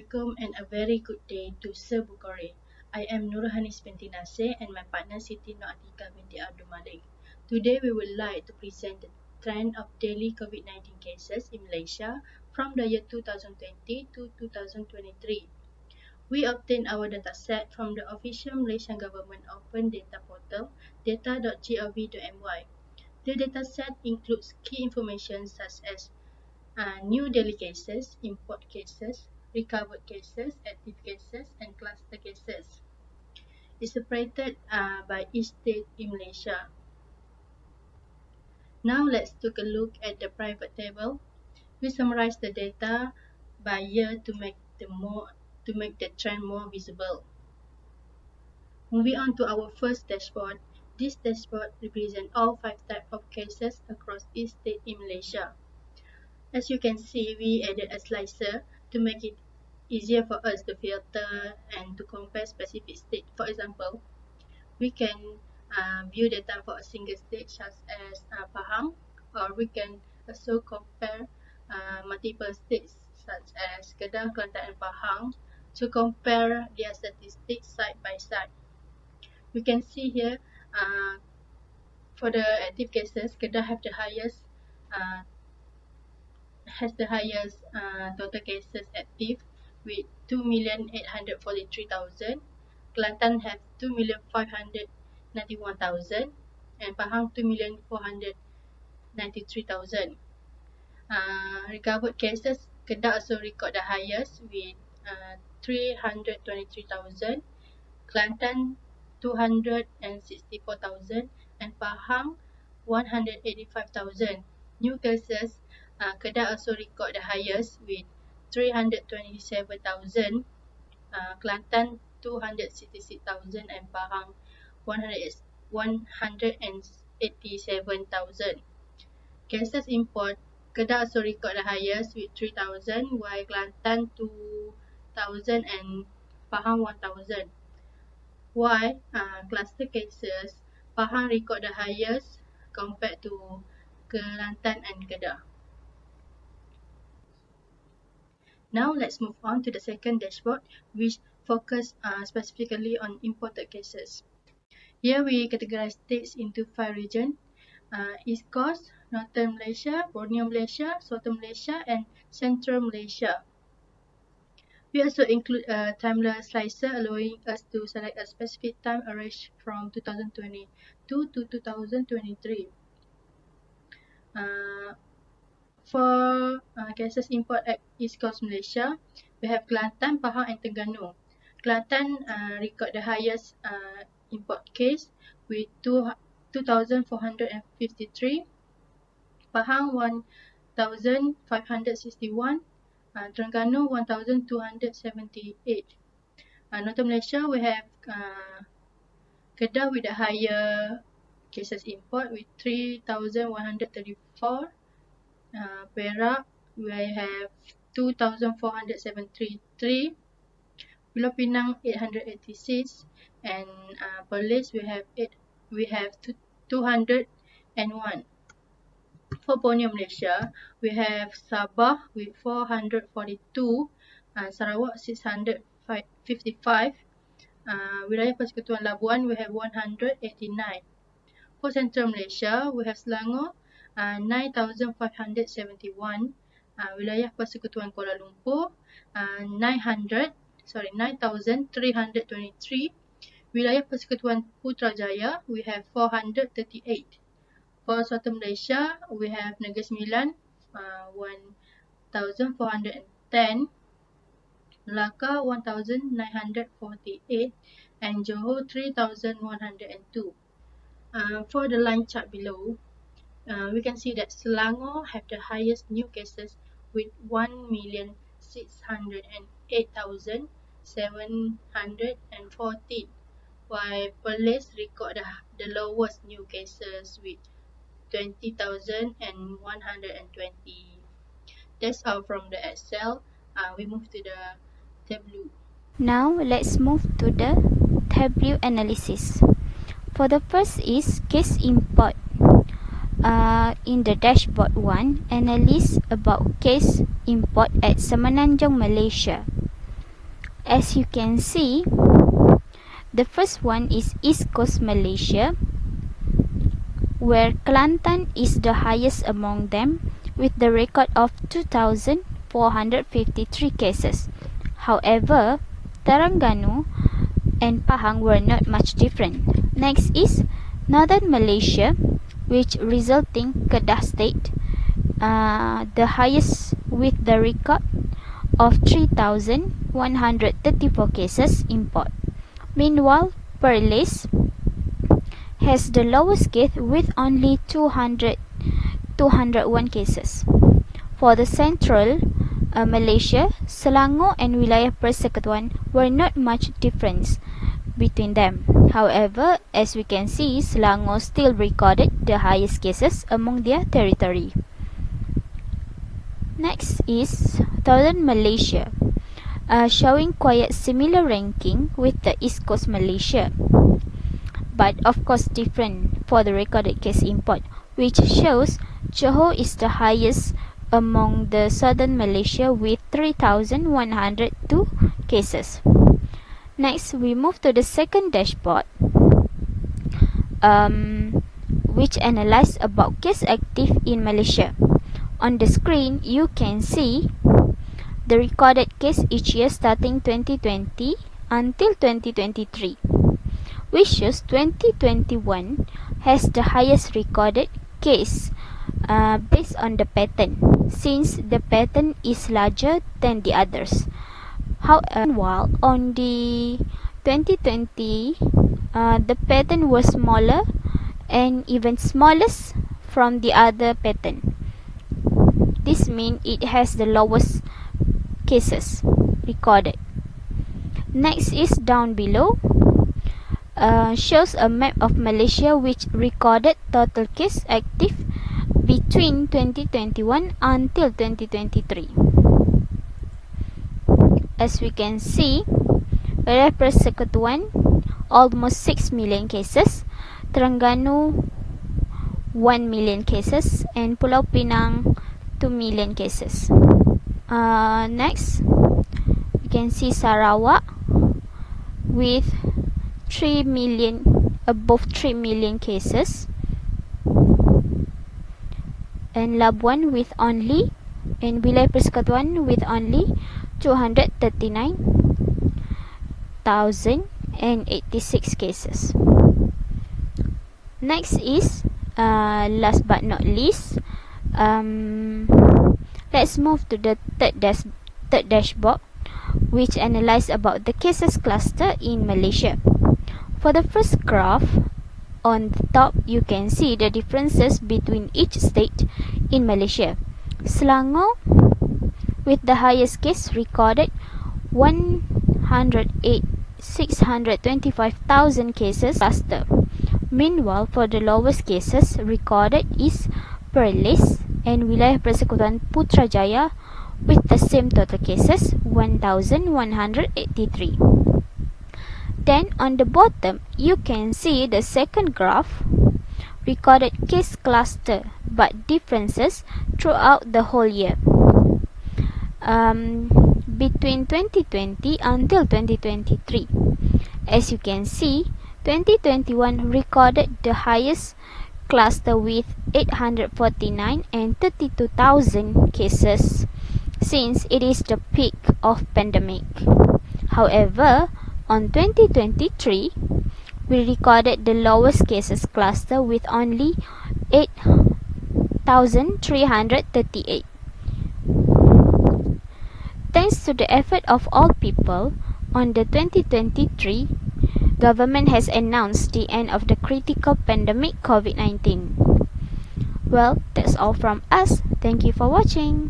Assalamualaikum and a very good day to Sebukore. I am Nurhanis binti Nasir and my partner Siti Nur Atika binti Abdul Malik. Today we would like to present the trend of daily COVID-19 cases in Malaysia from the year 2020 to 2023. We obtained our dataset from the official Malaysian government open data portal data.gov.my. The dataset includes key information such as new daily cases, import cases, recovered cases, active cases, and cluster cases. It's separated by each state in Malaysia. Now let's take a look at the private table. We summarize the data by year to make the trend more visible. Moving on to our first dashboard. This dashboard represents all 5 types of cases across each state in Malaysia. As you can see, we added a slicer to make it easier for us to filter and to compare specific states. For example, we can view data for a single state such as Pahang, or we can also compare multiple states such as Kedah, Kelantan and Pahang to compare their statistics side by side. We can see here for the active cases, Kedah has the highest total cases active with 2,843,000. Kelantan has 2,591,000 and Pahang 2,493,000. Recovered cases, Kedah also record the highest with 323,000, Kelantan 264,000 and Pahang 185,000. New cases, Kedah also record the highest with 327,000, Kelantan 266,000 and Pahang 187,000. Cases import, Kedah also record the highest with 3,000 while Kelantan 2,000 and Pahang 1,000. While cluster cases, Pahang record the highest compared to Kelantan and Kedah. Now let's move on to the second dashboard, which focus specifically on imported cases. Here we categorize states into 5 regions: East Coast, Northern Malaysia, Borneo Malaysia, Southern Malaysia, and Central Malaysia. We also include a timeline slicer allowing us to select a specific time range from 2022 to 2023. For cases import at East Coast Malaysia, we have Kelantan, Pahang and Terengganu. Kelantan record the highest import case with 2,453, Pahang 1,561, Terengganu 1,278. Northern Malaysia, we have Kedah with the higher cases import with 3,134. Perak, we have 2,473, Pulau Pinang 886, and Perlis we have 201. For Borneo Malaysia, we have Sabah with 442, Sarawak 655, Wilayah Persekutuan Labuan we have 189. For Central Malaysia, we have Selangor 9,571, Wilayah Persekutuan Kuala Lumpur 9,323, Wilayah Persekutuan Putrajaya we have 438. For Southern Malaysia, we have Negeri Sembilan 1,410, Melaka 1,948 and Johor 3,102. For the line chart below, we can see that Selangor have the highest new cases with 1,608,714, while Perlis record the lowest new cases with 20,120. That's all from the Excel. We move to the Tableau. Now let's move to the Tableau analysis. For the first is case import. In the dashboard 1, analysis about case import at Semenanjung, Malaysia. As you can see, the first one is East Coast Malaysia, where Kelantan is the highest among them with the record of 2,453 cases. However, Terengganu and Pahang were not much different. Next is Northern Malaysia, which resulting Kedah State, the highest with the record of 3,134 cases import. Meanwhile, Perlis has the lowest case with only 201 cases. For the Central Malaysia, Selangor and Wilayah Persekutuan were not much difference between them. However, as we can see, Selangor still recorded the highest cases among their territory. Next is Southern Malaysia, showing quite similar ranking with the East Coast Malaysia, but of course different for the recorded case import, which shows Johor is the highest among the Southern Malaysia with 3,102 cases. Next, we move to the second dashboard, which analyze about case active in Malaysia. On the screen, you can see the recorded case each year starting 2020 until 2023, which shows 2021 has the highest recorded case based on the pattern, since the pattern is larger than the others. However, while on the 2020, the pattern was smaller and even smallest from the other pattern. This means it has the lowest cases recorded. Next is down below, shows a map of Malaysia which recorded total case active between 2021 until 2023. As we can see, Wilayah Persekutuan almost 6 million cases, Terengganu 1 million cases, and Pulau Pinang 2 million cases. Next, we can see Sarawak with 3 million, above 3 million cases, and Labuan with only, and Wilayah Persekutuan with only 239,086 cases. Next is, last but not least, let's move to the third dashboard, which analyze about the cases cluster in Malaysia. For the first graph, on the top you can see the differences between each state in Malaysia. Selangor with the highest case recorded 108,625,000 cases cluster. Meanwhile, for the lowest cases recorded is Perlis and Wilayah Persekutuan Putrajaya with the same total cases, 1,183. Then on the bottom, you can see the second graph, recorded case cluster but differences throughout the whole year. Between 2020 until 2023. As you can see, 2021 recorded the highest cluster with 849 and 32,000 cases, since it is the peak of pandemic. However, on 2023, we recorded the lowest cases cluster with only 8,338. Thanks to the effort of all people, on the 2023, government has announced the end of the critical pandemic COVID-19. Well, that's all from us. Thank you for watching.